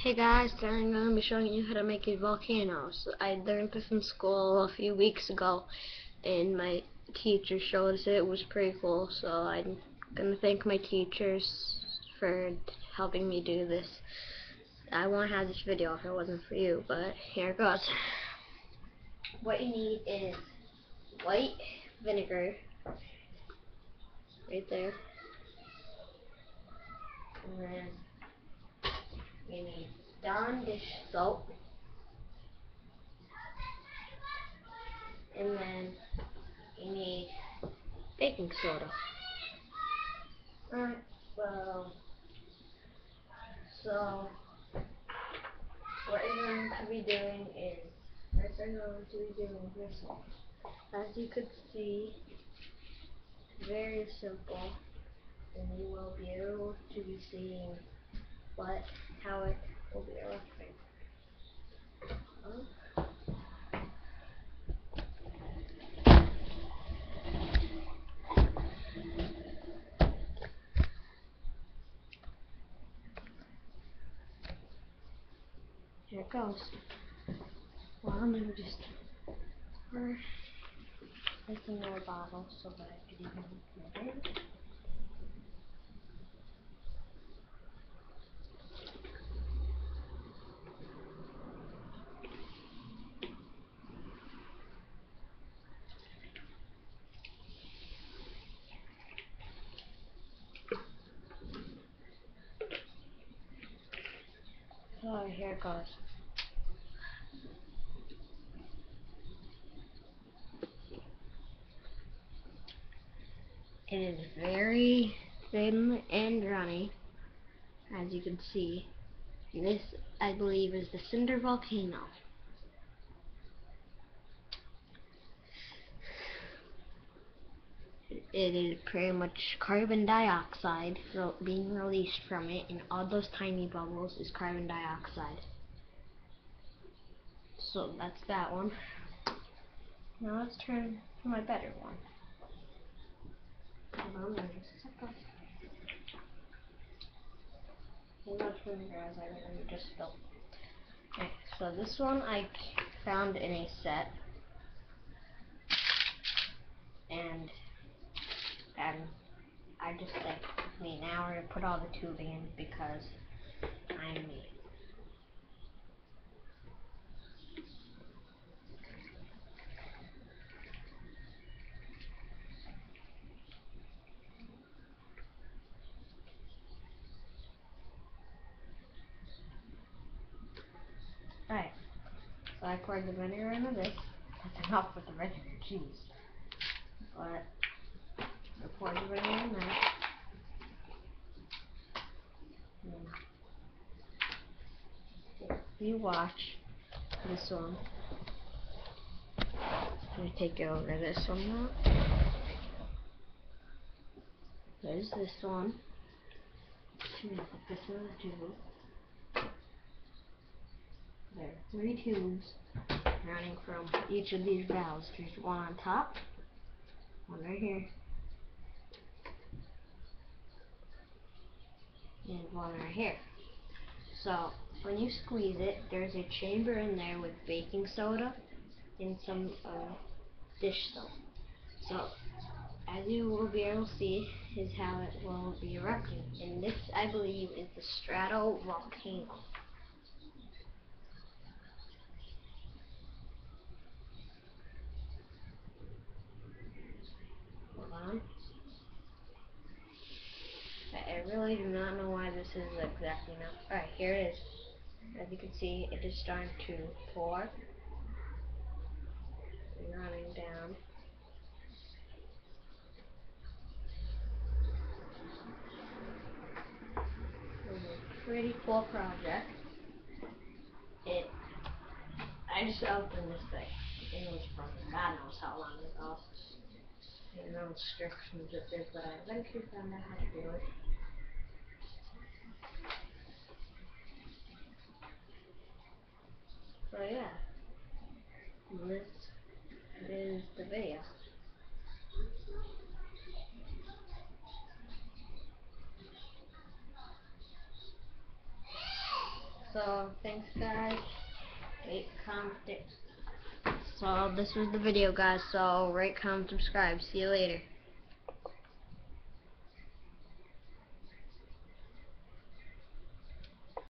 Hey guys, today I'm going to be showing you how to make a volcano. So I learned this in school a few weeks ago, and my teacher showed us it. It was pretty cool, so I'm going to thank my teachers for helping me do this. I won't have this video if it wasn't for you, but here it goes. What you need is white vinegar, right there, and then you need Dawn dish soap, and then you need baking soda. Alright, well, so what you're going to be doing is, first I'm going to be doing this one. As you could see, very simple, and you will be able to be seeing how it will be erupting. Here it goes. Well, I'm going to just pour this into a bottle so that I could even get it. So here it goes. It is very thin and runny, as you can see. This, I believe, is the cinder volcano. It is pretty much carbon dioxide being released from it, and all those tiny bubbles is carbon dioxide. So that's that one. Now let's turn to my better one. Hold on just a second. I'm not turning as I literally just spilled. Okay, so this one I found in a set, and I just like me now we're gonna put all the tubing in because I'm me. Alright, so I poured the vinegar into this. That's enough with the vinegar, jeez. But I poured the vinegar in that. If you watch this one, I'm going to take it over this one now. There's this one. I'm going to put this in the tube. There are 3 tubes running from each of these valves. There's one on top, one right here, and one right here. So when you squeeze it, there's a chamber in there with baking soda and some dish soap. So as you will be able to see is how it will be erupting. And this, I believe, is the stratovolcano. Hold on. I really do not know why this is exactly enough. Alright, here it is. As you can see, it is starting to pour and running down. It was a pretty cool project. I just opened this thing. It was from God knows how long ago. There are no instructions with this, but I eventually found out how to do it. So yeah, this is the video. So thanks guys. Rate, comment. So this was the video guys. So rate, comment, subscribe. See you later.